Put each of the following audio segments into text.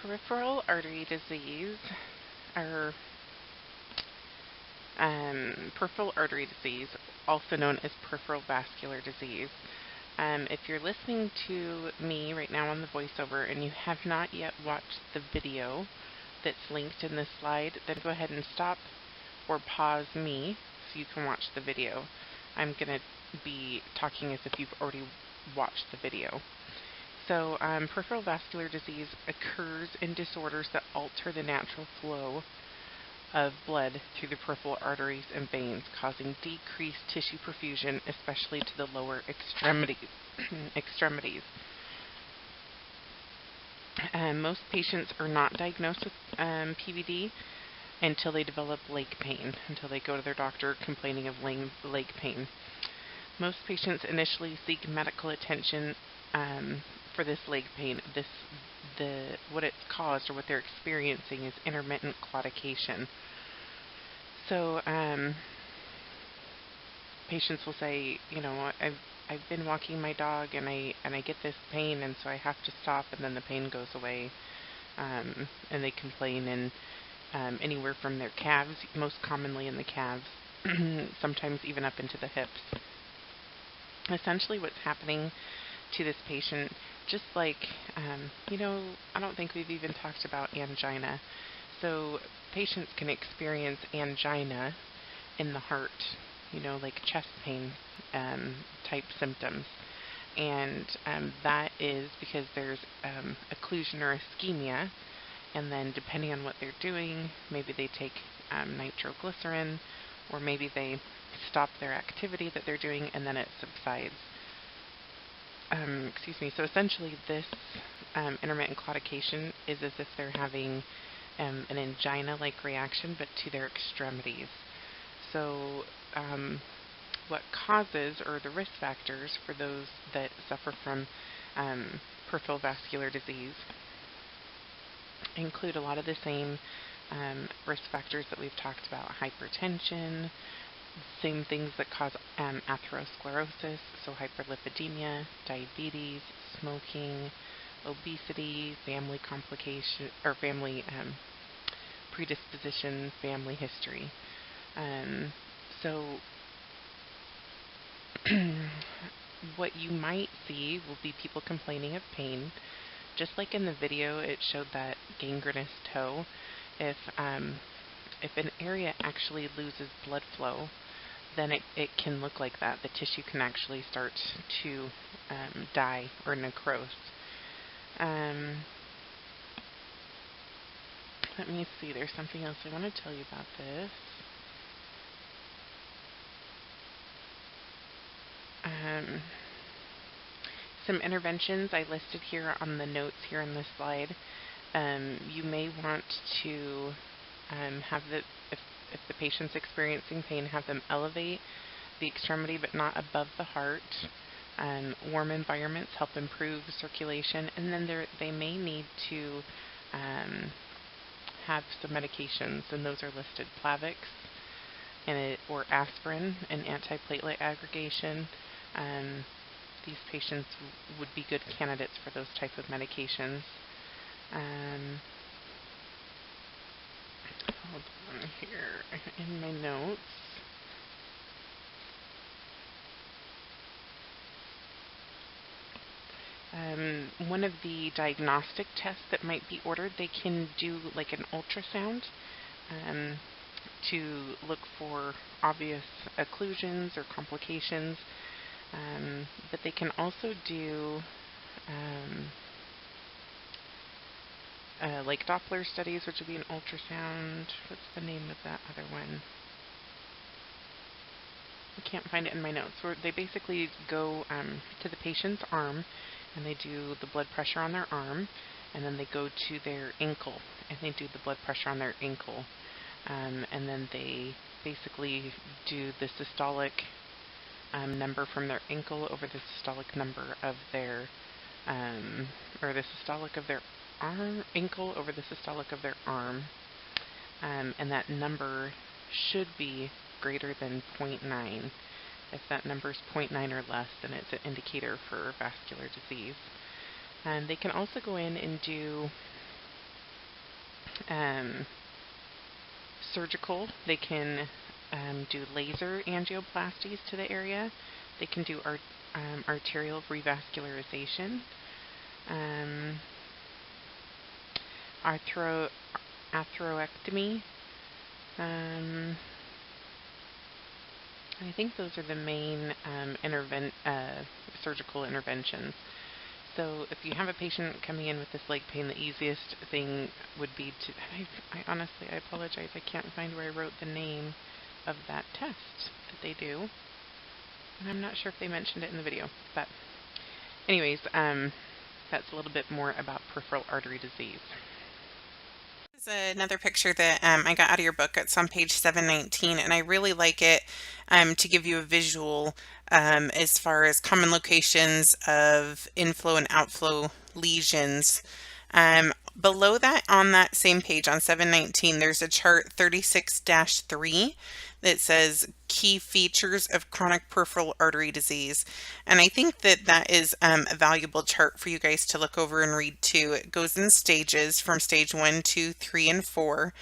Peripheral artery disease, or peripheral artery disease, also known as peripheral vascular disease. If you're listening to me right now on the voiceover and you have not yet watched the video that's linked in this slide, then go ahead and stop or pause me so you can watch the video. I'm going to be talking as if you've already watched the video. So peripheral vascular disease occurs in disorders that alter the natural flow of blood through the peripheral arteries and veins, causing decreased tissue perfusion, especially to the lower extremities. Most patients are not diagnosed with PVD until they develop leg pain, until they go to their doctor complaining of leg pain. Most patients initially seek medical attention for this leg pain. What it's caused, or what they're experiencing, is intermittent claudication. So patients will say, you know, I've been walking my dog and I get this pain, and so I have to stop, and then the pain goes away, and they complain in anywhere from their calves, most commonly in the calves, sometimes even up into the hips. Essentially what's happening to this patient, just like, you know, I don't think we've even talked about angina. So patients can experience angina in the heart, you know, like chest pain type symptoms. And that is because there's occlusion or ischemia, and then depending on what they're doing, maybe they take nitroglycerin, or maybe they stop their activity that they're doing, and then it subsides. So essentially this intermittent claudication is as if they're having an angina-like reaction, but to their extremities. So what causes, or the risk factors for those that suffer from peripheral vascular disease, include a lot of the same risk factors that we've talked about: hypertension, same things that cause atherosclerosis, so hyperlipidemia, diabetes, smoking, obesity, family complication, or family predisposition, family history. So what you might see will be people complaining of pain. Just like in the video, it showed that gangrenous toe. If an area actually loses blood flow, then it can look like that. The tissue can actually start to die or necrose. Let me see, there's something else I want to tell you about this. Some interventions I listed here on the notes here on this slide. You may want to have if the patient's experiencing pain, have them elevate the extremity but not above the heart. Warm environments help improve circulation, and then they may need to have some medications, and those are listed: Plavix or aspirin, and antiplatelet aggregation. These patients would be good candidates for those type of medications. Hold on here in my notes. One of the diagnostic tests that might be ordered, they can do like an ultrasound to look for obvious occlusions or complications, but they can also do like Doppler studies, which would be an ultrasound. What's the name of that other one? I can't find it in my notes. Where they basically go to the patient's arm, and they do the blood pressure on their arm, and then they go to their ankle, and they do the blood pressure on their ankle, and then they basically do the systolic number from their ankle over the systolic number of their or the systolic of their ankle over the systolic of their arm, and that number should be greater than 0.9. If that number is 0.9 or less, then it's an indicator for vascular disease. And they can also go in and do um, surgical. They can do laser angioplasties to the area. They can do arterial revascularization, um, atherectomy. Um, I think those are the main surgical interventions. So if you have a patient coming in with this leg pain, the easiest thing would be to, I honestly, I apologize, I can't find where I wrote the name of that test that they do. And I'm not sure if they mentioned it in the video. But anyways, that's a little bit more about peripheral artery disease. This is another picture that I got out of your book. It's on page 719, and I really like it to give you a visual as far as common locations of inflow and outflow lesions. Below that, on that same page, on 719, there's a chart 36-3 that says key features of chronic peripheral artery disease. And I think that that is a valuable chart for you guys to look over and read too. It goes in stages from stage 1, 2, 3, and 4.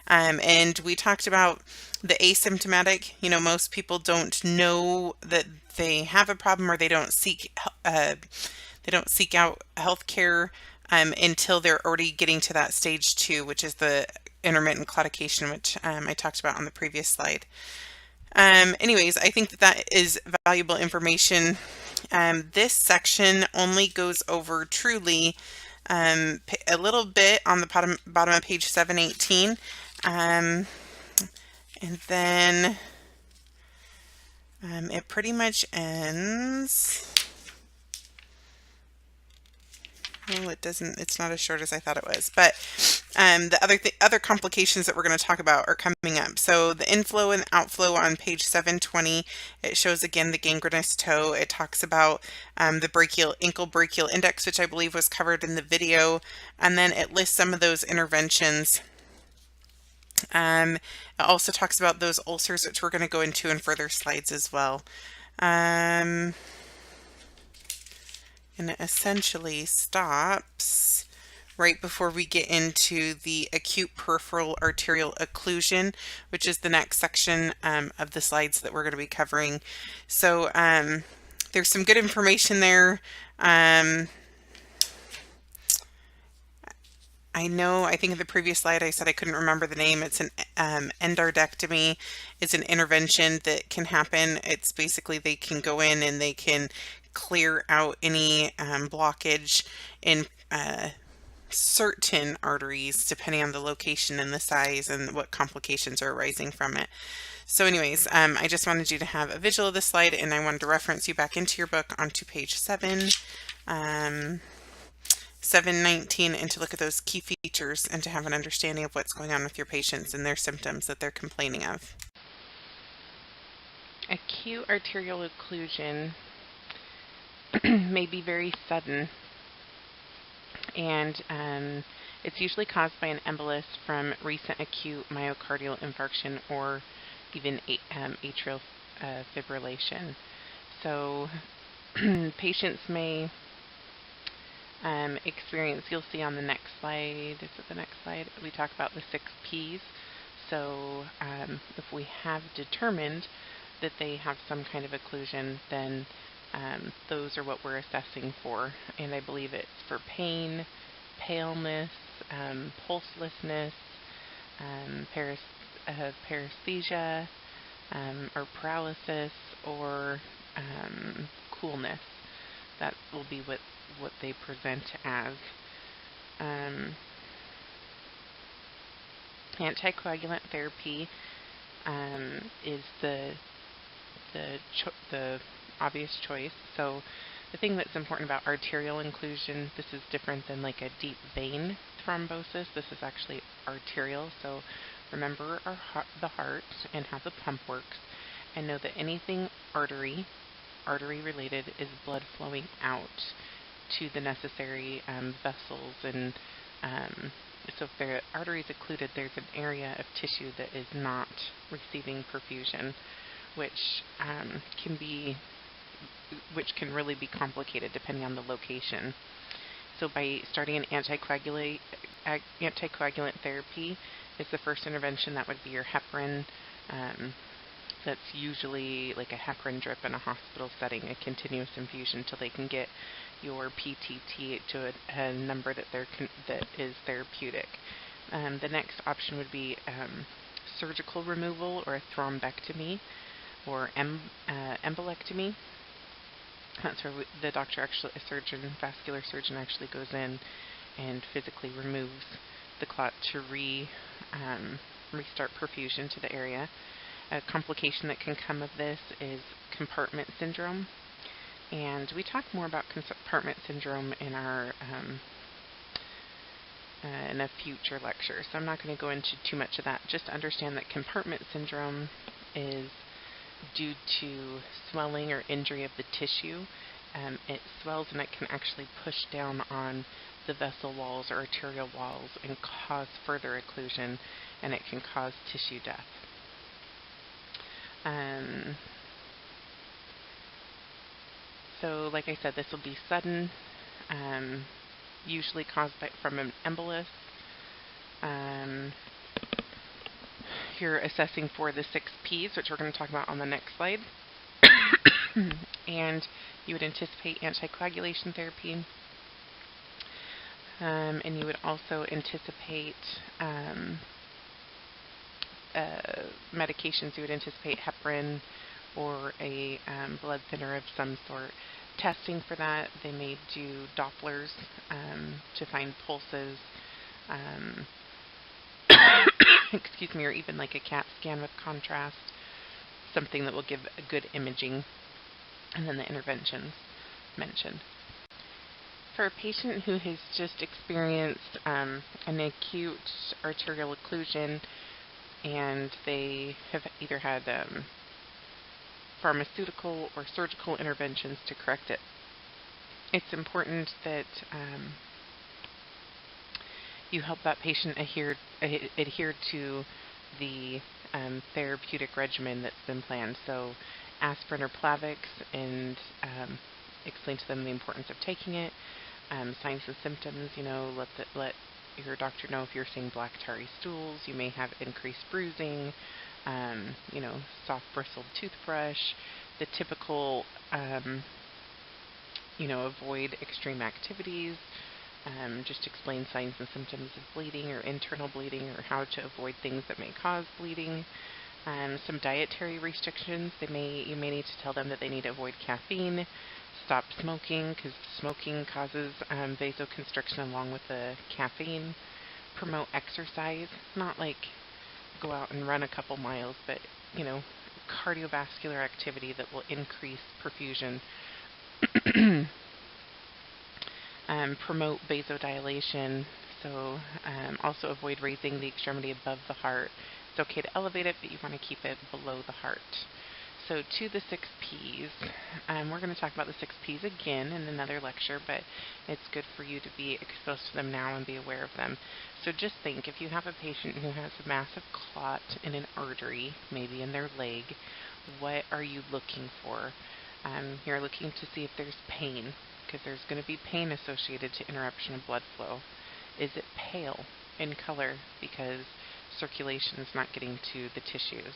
And we talked about the asymptomatic. You know, most people don't know that they have a problem, or they don't seek out health care until they're already getting to that stage 2, which is the intermittent claudication, which I talked about on the previous slide. Anyways, I think that that is valuable information. This section only goes over truly a little bit on the bottom of page 718. And then it pretty much ends. Well, it's not as short as I thought it was, but the other complications that we're going to talk about are coming up. So the inflow and outflow on page 720, it shows again the gangrenous toe. It talks about the ankle brachial index, which I believe was covered in the video, and then it lists some of those interventions. It also talks about those ulcers, which we're going to go into in further slides as well. And it essentially stops right before we get into the acute peripheral arterial occlusion, which is the next section of the slides that we're going to be covering. So there's some good information there. I think in the previous slide I said I couldn't remember the name. It's an endarterectomy. It's an intervention that can happen. It's basically they can go in and they can clear out any blockage in certain arteries, depending on the location and the size and what complications are arising from it. So anyways, I just wanted you to have a visual of this slide, and I wanted to reference you back into your book onto page 719, and to look at those key features and to have an understanding of what's going on with your patients and their symptoms that they're complaining of. Acute arterial occlusion may be very sudden, and it's usually caused by an embolus from recent acute myocardial infarction or even atrial fibrillation. So patients may experience, you'll see on the next slide, is it the next slide? We talk about the 6 Ps. So if we have determined that they have some kind of occlusion, then those are what we're assessing for, and I believe it's for pain, paleness, pulselessness, paresthesia, or paralysis, or coolness. That will be what they present as. Anticoagulant therapy is the obvious choice. So the thing that's important about arterial occlusion, this is different than like a deep vein thrombosis. This is actually arterial. So remember the heart and how the pump works, and know that anything artery related is blood flowing out to the necessary vessels, and so if the artery is occluded, there's an area of tissue that is not receiving perfusion, which can really be complicated depending on the location. So by starting an anticoagulant anticoagulant therapy is the first intervention. That would be your heparin. Um, that's usually like a heparin drip in a hospital setting, a continuous infusion till they can get your PTT to a number that is therapeutic. The next option would be surgical removal or a thrombectomy or embolectomy. That's where the doctor actually, vascular surgeon actually goes in and physically removes the clot to restart perfusion to the area. A complication that can come of this is compartment syndrome, and we talk more about compartment syndrome in our in a future lecture, so I'm not going to go into too much of that. Just understand that compartment syndrome is due to swelling or injury of the tissue. It swells and it can actually push down on the vessel walls or arterial walls and cause further occlusion, and it can cause tissue death. So like I said, this will be sudden, usually caused from an embolus. You're assessing for the 6 Ps, which we're going to talk about on the next slide. And you would anticipate anticoagulation therapy. And you would also anticipate medications. You would anticipate heparin or a blood thinner of some sort. Testing for that, they may do Dopplers to find pulses, excuse me, or even like a CAT scan with contrast, something that will give a good imaging, and then the interventions mentioned. For a patient who has just experienced an acute arterial occlusion and they have either had pharmaceutical or surgical interventions to correct it, it's important that you help that patient adhere to the therapeutic regimen that's been planned. So aspirin or Plavix, and explain to them the importance of taking it. Signs and symptoms, let your doctor know if you're seeing black tarry stools. You may have increased bruising, soft bristled toothbrush, the typical, avoid extreme activities. Just explain signs and symptoms of bleeding or internal bleeding, or how to avoid things that may cause bleeding. Some dietary restrictions. You may need to tell them that they need to avoid caffeine, stop smoking, because smoking causes vasoconstriction along with the caffeine. Promote exercise, not like go out and run a couple miles, but cardiovascular activity that will increase perfusion. Promote vasodilation, so also avoid raising the extremity above the heart. It's okay to elevate it, but you want to keep it below the heart. So to the 6 Ps, we're going to talk about the 6 Ps again in another lecture, but it's good for you to be exposed to them now and be aware of them. So just think, if you have a patient who has a massive clot in an artery, maybe in their leg, what are you looking for? You're looking to see if there's pain, because there's going to be pain associated to interruption of blood flow. Is it pale in color because circulation is not getting to the tissues?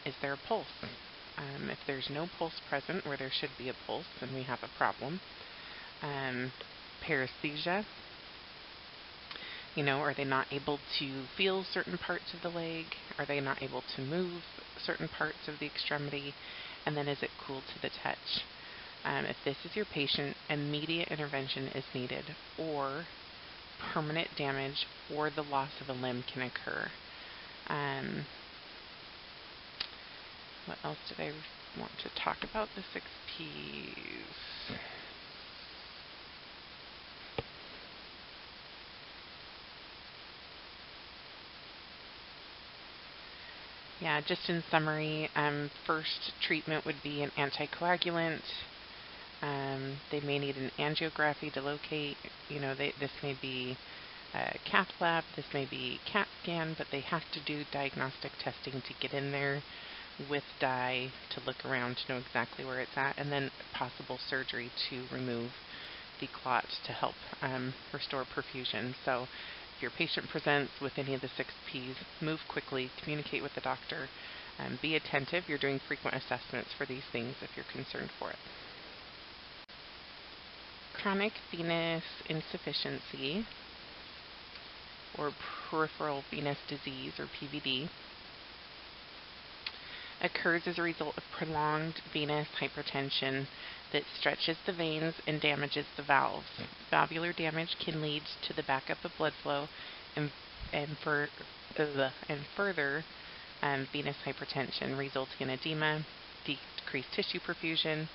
Is there a pulse? If there's no pulse present where there should be a pulse, then we have a problem. Paresthesia. Are they not able to feel certain parts of the leg? Are they not able to move certain parts of the extremity? And then is it cool to the touch? If this is your patient, immediate intervention is needed, or permanent damage or the loss of a limb can occur. What else did I want to talk about? The 6 Ps. Yeah, just in summary, first treatment would be an anticoagulant. They may need an angiography to locate. This may be a cath lab, this may be CAT scan, but they have to do diagnostic testing to get in there with dye to look around to know exactly where it's at, and then possible surgery to remove the clot to help restore perfusion. So If your patient presents with any of the 6Ps, move quickly, communicate with the doctor, be attentive. You're doing frequent assessments for these things if you're concerned for it. Chronic venous insufficiency, or peripheral venous disease, or PVD, occurs as a result of prolonged venous hypertension that stretches the veins and damages the valves. Valvular damage can lead to the backup of blood flow and further venous hypertension, resulting in edema, decreased tissue perfusion.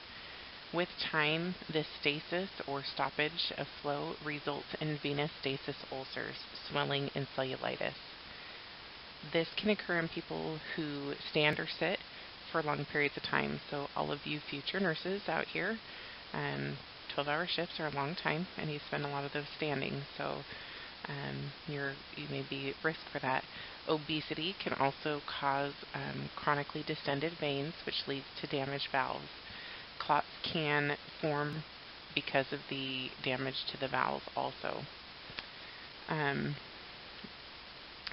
With time, this stasis or stoppage of flow results in venous stasis ulcers, swelling, and cellulitis. This can occur in people who stand or sit for long periods of time. So all of you future nurses out here, 12-hour shifts are a long time, and you spend a lot of those standing. So you may be at risk for that. Obesity can also cause chronically distended veins, which leads to damaged valves. Clots can form because of the damage to the valves also.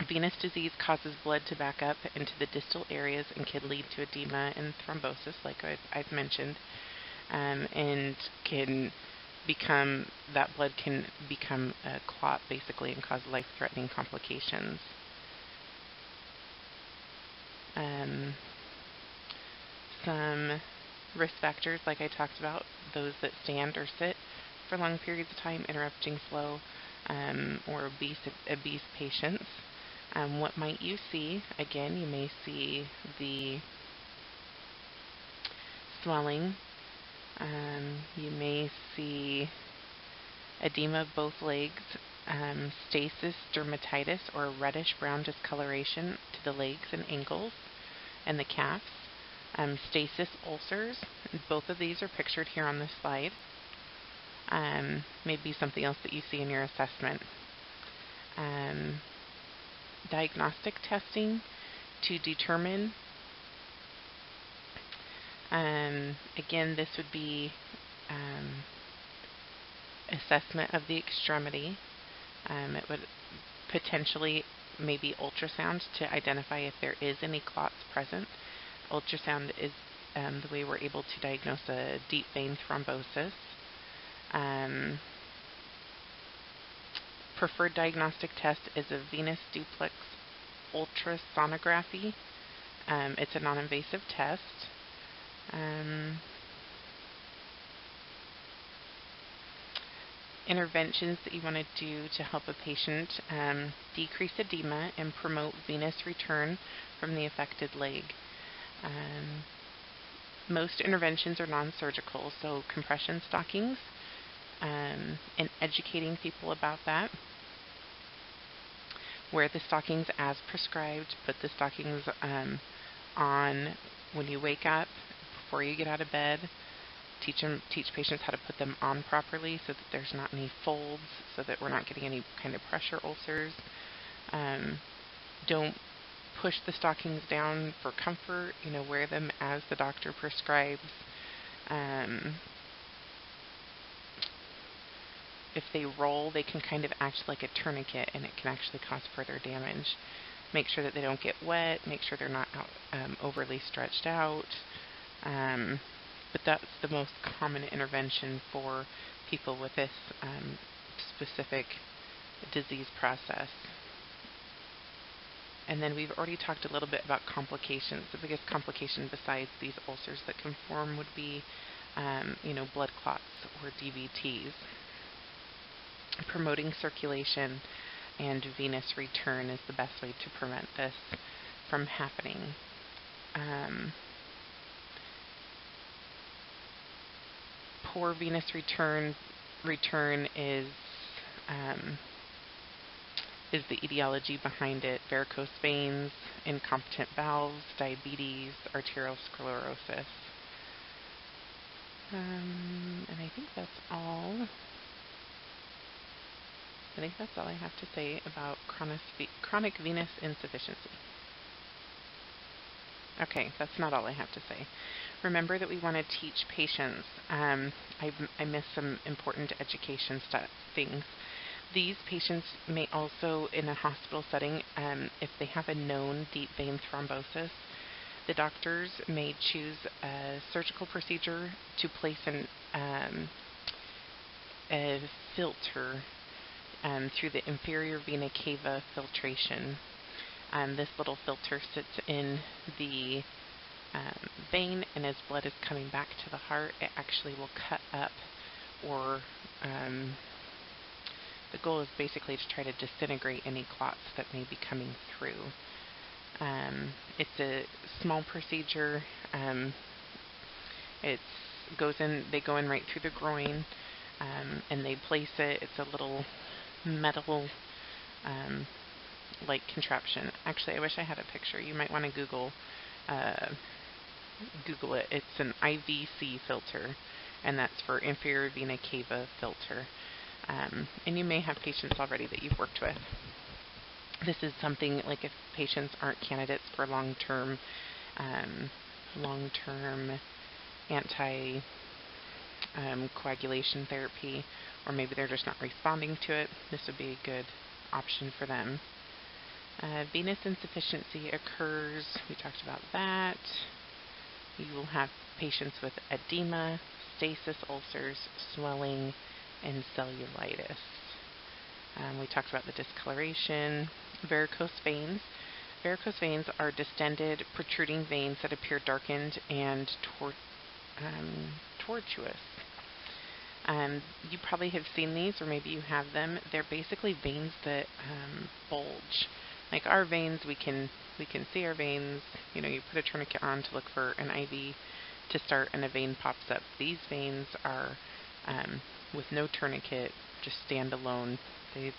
Venous disease causes blood to back up into the distal areas and can lead to edema and thrombosis, like I've mentioned, and that blood can become a clot basically and cause life-threatening complications. Some risk factors, like I talked about, those that stand or sit for long periods of time, interrupting flow, or obese patients. What might you see? Again, you may see the swelling. You may see edema of both legs, stasis dermatitis, or reddish-brown discoloration to the legs and ankles and the calves. Stasis ulcers. Both of these are pictured here on this slide. Maybe something else that you see in your assessment. Diagnostic testing to determine, again, this would be assessment of the extremity. It would potentially maybe ultrasound to identify if there is any clots present. Ultrasound is the way we're able to diagnose a deep vein thrombosis. Preferred diagnostic test is a venous duplex ultrasonography. It's a non-invasive test. Interventions that you want to do to help a patient decrease edema and promote venous return from the affected leg. Most interventions are non-surgical, so compression stockings, and educating people about that. Wear the stockings as prescribed. Put the stockings on when you wake up, before you get out of bed. Teach patients how to put them on properly so that there's not any folds, so that we're not getting any kind of pressure ulcers. Don't push the stockings down for comfort. Wear them as the doctor prescribes. If they roll, they can kind of act like a tourniquet, and it can actually cause further damage. Make sure that they don't get wet. Make sure they're not overly stretched out. But that's the most common intervention for people with this specific disease process. And then we've already talked a little bit about complications. The biggest complication besides these ulcers that can form would be, blood clots or DVTs. Promoting circulation and venous return is the best way to prevent this from happening. Poor venous return is the etiology behind it. Varicose veins, incompetent valves, diabetes, arterial sclerosis. And I think that's all. I have to say about chronic venous insufficiency. Okay, that's not all I have to say. Remember that we want to teach patients. I missed some important education things. These patients may also, in a hospital setting, if they have a known deep vein thrombosis, the doctors may choose a surgical procedure to place a filter through the inferior vena cava filtration. This little filter sits in the vein, and as blood is coming back to the heart, it actually will cut up, or the goal is basically to try to disintegrate any clots that may be coming through. It's a small procedure. They go in right through the groin, and they place it. It's a little metal like contraption. Actually, I wish I had a picture. You might want to Google it. It's an IVC filter, and that's for inferior vena cava filter. And you may have patients already that you've worked with. This is something like if patients aren't candidates for long-term anti-coagulation therapy, or maybe they're just not responding to it, this would be a good option for them. Venous insufficiency occurs. We talked about that. You will have patients with edema, stasis ulcers, swelling, and cellulitis. We talked about the discoloration. Varicose veins. Varicose veins are distended, protruding veins that appear darkened and tortuous. You probably have seen these, or maybe you have them. They're basically veins that bulge. Like our veins, we can see our veins. You put a tourniquet on to look for an IV to start, and a vein pops up. These veins are with no tourniquet, just stand alone. They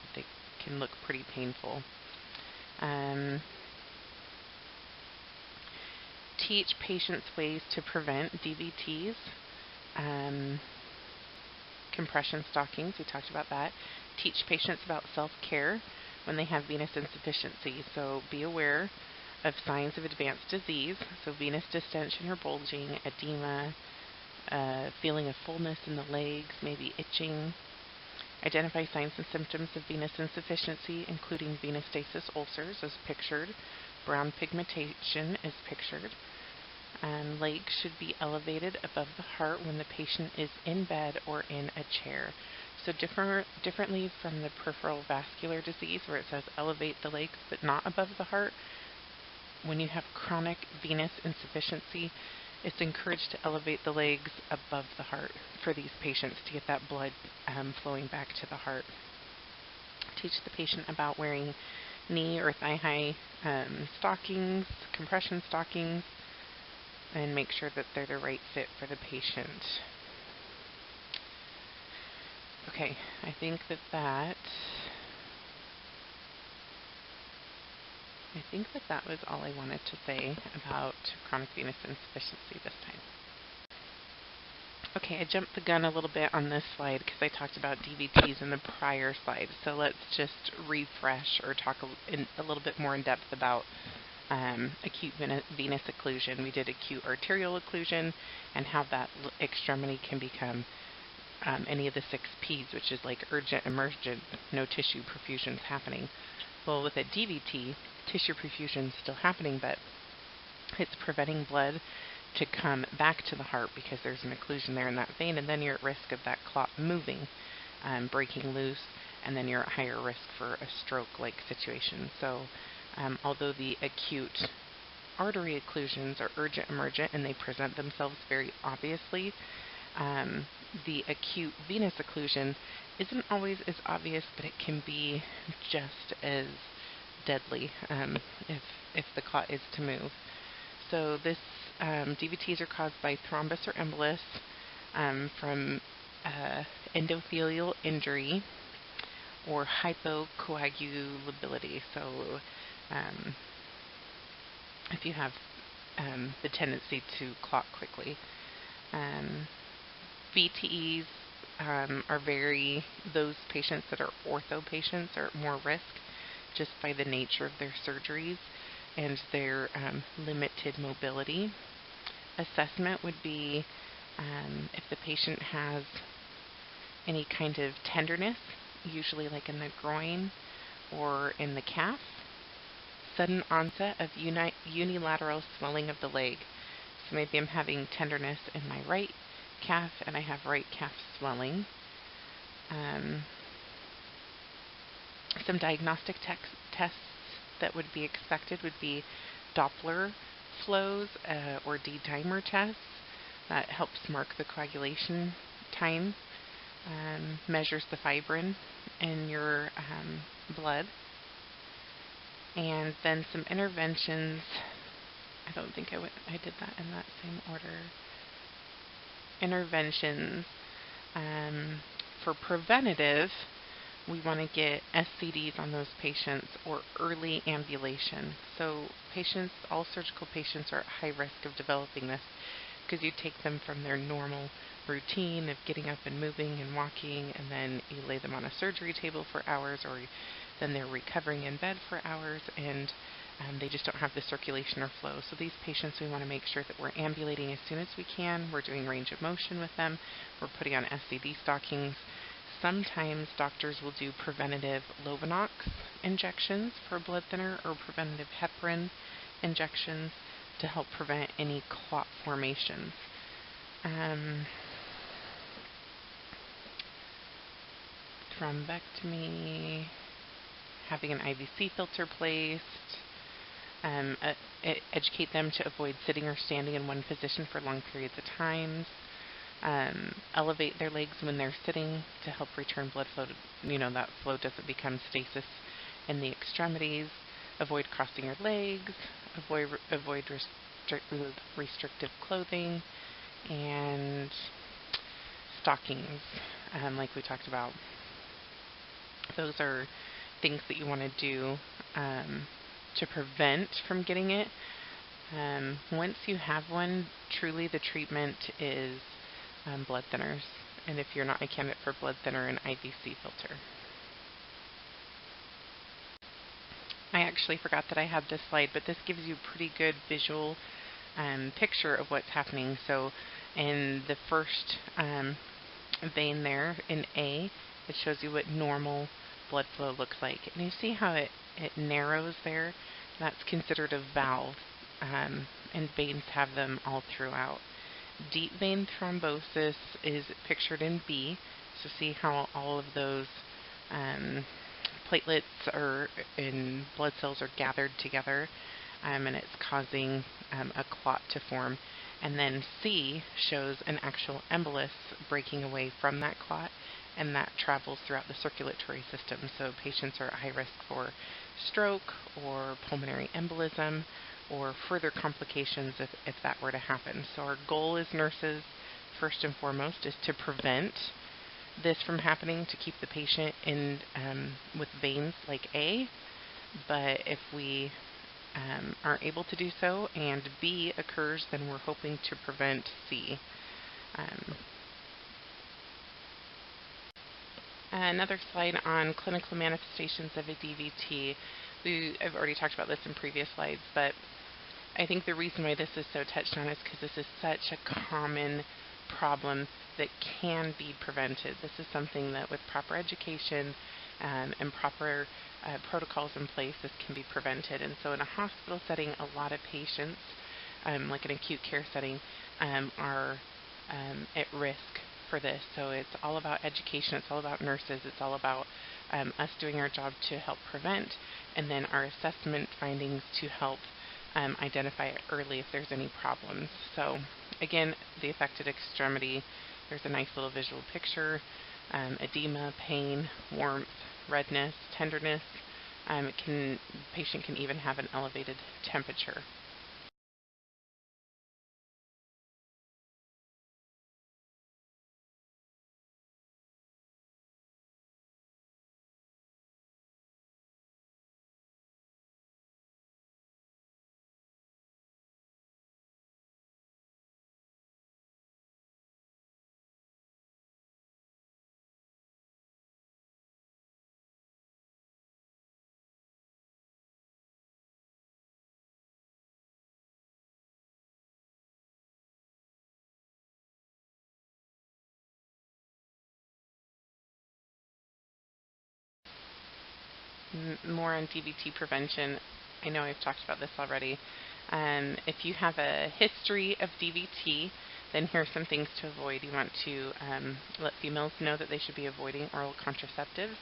can look pretty painful. Teach patients ways to prevent DVTs. Compression stockings, we talked about that. Teach patients about self-care when they have venous insufficiency. So be aware of signs of advanced disease, so venous distension or bulging, edema, feeling of fullness in the legs, maybe itching. Identify signs and symptoms of venous insufficiency, including venous stasis ulcers, as pictured. Brown pigmentation is pictured. Legs should be elevated above the heart when the patient is in bed or in a chair. So differently from the peripheral vascular disease, where it says elevate the legs but not above the heart, when you have chronic venous insufficiency, it's encouraged to elevate the legs above the heart for these patients to get that blood flowing back to the heart. Teach the patient about wearing knee or thigh-high stockings, compression stockings, and make sure that they're the right fit for the patient. Okay, I think that was all I wanted to say about chronic venous insufficiency this time. Okay, I jumped the gun a little bit on this slide because I talked about DVTs in the prior slide. So let's just refresh or talk a little bit more in depth about acute venous occlusion. We did acute arterial occlusion and how that extremity can become any of the 6 Ps, which is like urgent, emergent, no tissue perfusions happening. Well, with a DVT, tissue perfusion is still happening, but it's preventing blood to come back to the heart because there's an occlusion there in that vein, and then you're at risk of that clot moving, breaking loose, and then you're at higher risk for a stroke-like situation. So although the acute artery occlusions are urgent, emergent, and they present themselves very obviously, the acute venous occlusion isn't always as obvious, but it can be just as deadly if the clot is to move. So this DVTs are caused by thrombus or embolus from endothelial injury or hypocoagulability. So if you have the tendency to clot quickly. VTEs those patients that are ortho patients are at more risk just by the nature of their surgeries and their limited mobility. Assessment would be if the patient has any kind of tenderness usually like in the groin or in the calf. Sudden onset of unilateral swelling of the leg. So maybe I'm having tenderness in my right calf and I have right calf swelling. Um, some diagnostic tests that would be expected would be Doppler flows or D-dimer tests. That helps mark the coagulation time, measures the fibrin in your blood. And then some interventions. I don't think I did that in that same order. Interventions. For preventative, we want to get SCDs on those patients or early ambulation. So all surgical patients are at high risk of developing this because you take them from their normal routine of getting up and moving and walking, and then you lay them on a surgery table for hours, or then they're recovering in bed for hours, and they just don't have the circulation or flow. So these patients, we want to make sure that we're ambulating as soon as we can. We're doing range of motion with them. We're putting on SCD stockings. Sometimes doctors will do preventative Lovenox injections for a blood thinner or preventative heparin injections to help prevent any clot formations. Thrombectomy, having an IVC filter placed, educate them to avoid sitting or standing in one position for long periods of time, elevate their legs when they're sitting to help return blood flow that flow doesn't become stasis in the extremities, avoid crossing your legs, avoid restrictive clothing, and stockings, like we talked about. Those are things that you want to do to prevent from getting it. Once you have one, truly the treatment is blood thinners. And if you're not a candidate for blood thinner, an IVC filter. I actually forgot that I had this slide, but this gives you a pretty good visual picture of what's happening. So in the first vein there in A, it shows you what normal blood flow looks like. And you see how it narrows there? That's considered a valve, and veins have them all throughout. Deep vein thrombosis is pictured in B, so see how all of those platelets in blood cells are gathered together, and it's causing a clot to form. And then C shows an actual embolus breaking away from that clot, and that travels throughout the circulatory system. So patients are at high risk for stroke or pulmonary embolism or further complications if that were to happen. So our goal as nurses, first and foremost, is to prevent this from happening, to keep the patient in with veins like A. But if we aren't able to do so and B occurs, then we're hoping to prevent C. Another slide on clinical manifestations of a DVT. I've already talked about this in previous slides, but I think the reason why this is so touched on is because this is such a common problem that can be prevented. This is something that with proper education and proper protocols in place, this can be prevented. And so in a hospital setting, a lot of patients, like an acute care setting, are at risk for this. So it's all about education, it's all about nurses, it's all about us doing our job to help prevent, and then our assessment findings to help identify it early if there's any problems. So again, the affected extremity, there's a nice little visual picture, edema, pain, warmth, redness, tenderness. Patient can even have an elevated temperature. more on DVT prevention. I know I've talked about this already. If you have a history of DVT, then here are some things to avoid. You want to let females know that they should be avoiding oral contraceptives.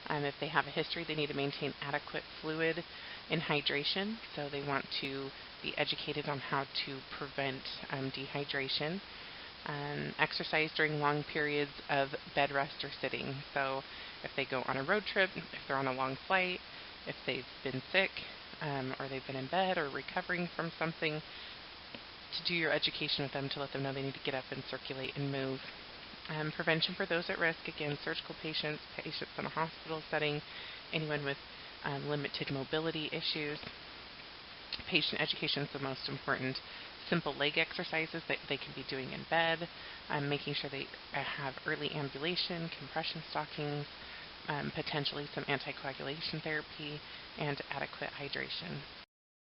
If they have a history, they need to maintain adequate fluid and hydration, so they want to be educated on how to prevent dehydration. Exercise during long periods of bed rest or sitting. So if they go on a road trip, if they're on a long flight, if they've been sick, or they've been in bed or recovering from something, to do your education with them to let them know they need to get up and circulate and move. Prevention for those at risk, again, surgical patients, patients in a hospital setting, anyone with limited mobility issues. Patient education is the most important. Simple leg exercises that they can be doing in bed, making sure they have early ambulation, compression stockings, potentially some anticoagulation therapy, and adequate hydration.